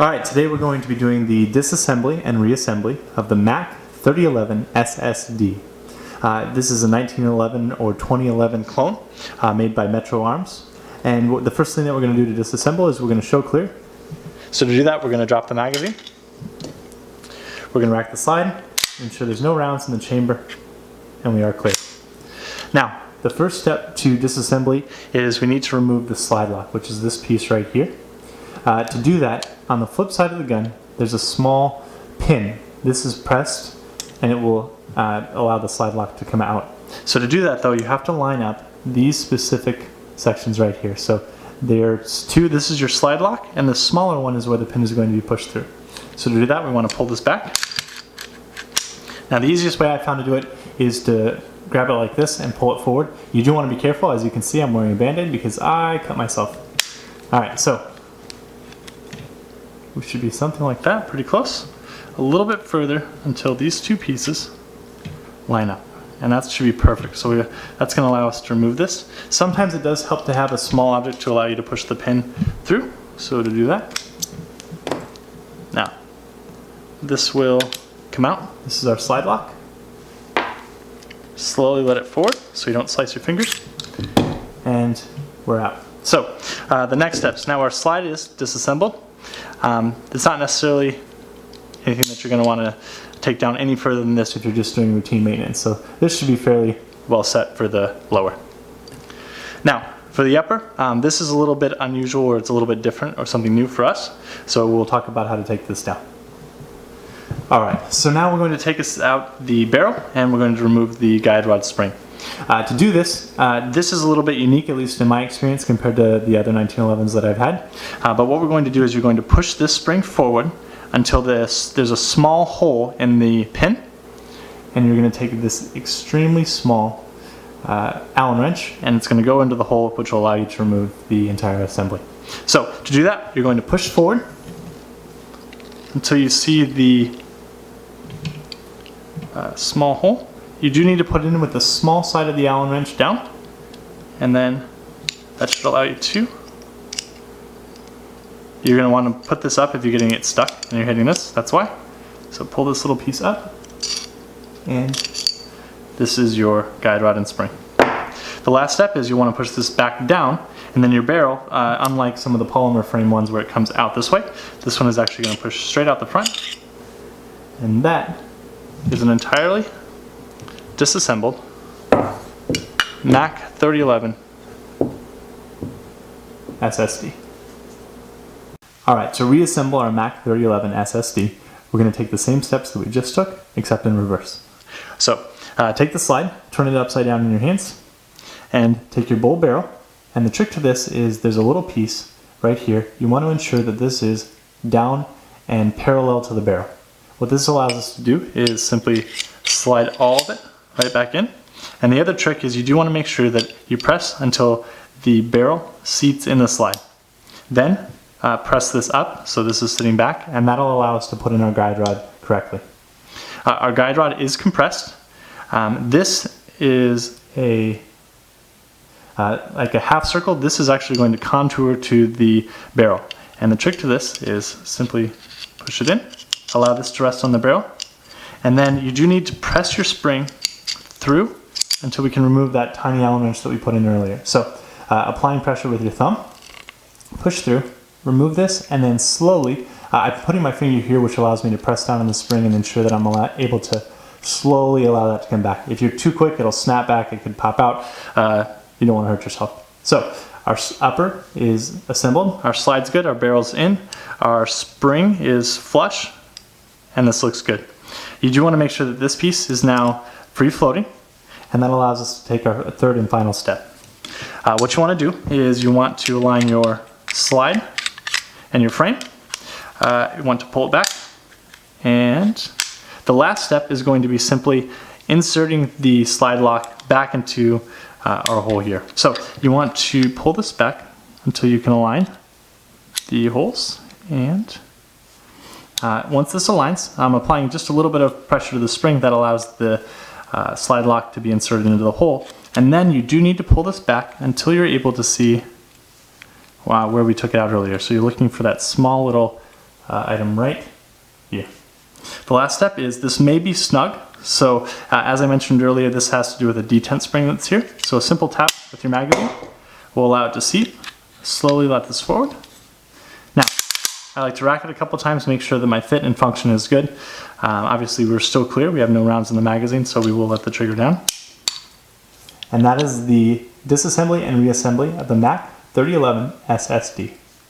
Alright, today we're going to be doing the disassembly and reassembly of the Mac 3011 SSD. This is a 1911 or 2011 clone made by Metro Arms. And the first thing that we're going to do to disassemble is we're going to show clear. So to do that, we're going to drop the magazine. We're going to rack the slide, ensure there's no rounds in the chamber, and we are clear. Now, the first step to disassembly is we need to remove the slide lock, which is this piece right here. To do that, on the flip side of the gun, there's a small pin. This is pressed and it will allow the slide lock to come out. So to do that though, you have to line up these specific sections right here. So there's two, this is your slide lock, and the smaller one is where the pin is going to be pushed through. So to do that, we want to pull this back. Now the easiest way I found to do it is to grab it like this and pull it forward. You do want to be careful. As you can see, I'm wearing a band-aid because I cut myself. Alright, so we should be something like that, pretty close. A little bit further until these two pieces line up. And that should be perfect. So that's going to allow us to remove this. Sometimes it does help to have a small object to allow you to push the pin through. So to do that, now this will come out. This is our slide lock. Slowly let it forward so you don't slice your fingers. And we're out. So the next steps. Now our slide is disassembled. It's not necessarily anything that you're going to want to take down any further than this if you're just doing routine maintenance. So this should be fairly well set for the lower. Now for the upper, this is a little bit unusual, or it's a little bit different or something new for us. So we'll talk about how to take this down. Alright, so now we're going to take out the barrel and we're going to remove the guide rod spring. To do this, this is a little bit unique, at least in my experience, compared to the other 1911s that I've had. But what we're going to do is you're going to push this spring forward until there's a small hole in the pin, and you're going to take this extremely small Allen wrench, and it's going to go into the hole, which will allow you to remove the entire assembly. So to do that, you're going to push forward until you see the small hole. You do need to put it in with the small side of the Allen wrench down, and then that should allow you to. You're going to want to put this up if you're getting it stuck and you're hitting this, that's why. So pull this little piece up, and this is your guide rod and spring. The last step is you want to push this back down, and then your barrel, unlike some of the polymer frame ones where it comes out this way, this one is actually going to push straight out the front, and that is an entirely disassembled Mac 3011 SSD. Alright, to reassemble our Mac 3011 SSD, we're going to take the same steps that we just took, except in reverse. So, take the slide, turn it upside down in your hands, and take your bowl barrel. And the trick to this is there's a little piece right here. You want to ensure that this is down and parallel to the barrel. What this allows us to do is simply slide all of it right back in. And the other trick is you do want to make sure that you press until the barrel seats in the slide. Then press this up so this is sitting back, and that'll allow us to put in our guide rod correctly. Our guide rod is compressed. This is like a half circle. This is actually going to contour to the barrel. And the trick to this is simply push it in, allow this to rest on the barrel, and then you do need to press your spring through until we can remove that tiny Allen wrench that we put in earlier. So applying pressure with your thumb, push through, remove this, and then slowly, I'm putting my finger here, which allows me to press down on the spring and ensure that I'm able to slowly allow that to come back. If you're too quick, it'll snap back, it could pop out. You don't want to hurt yourself. So our upper is assembled, our slide's good, our barrel's in, our spring is flush, and this looks good. You do want to make sure that this piece is now free floating, and that allows us to take our third and final step. What you want to do is you want to align your slide and your frame. You want to pull it back, and the last step is going to be simply inserting the slide lock back into our hole here. So you want to pull this back until you can align the holes, and once this aligns, I'm applying just a little bit of pressure to the spring that allows the slide lock to be inserted into the hole. And then you do need to pull this back until you're able to see where we took it out earlier. So you're looking for that small little item right here. The last step is this may be snug. So as I mentioned earlier, this has to do with a detent spring that's here. So a simple tap with your magazine will allow it to seat. Slowly let this forward. Now, I like to rack it a couple times to make sure that my fit and function is good. Obviously we're still clear, we have no rounds in the magazine, so we will let the trigger down. And that is the disassembly and reassembly of the Mac 3011 SSD.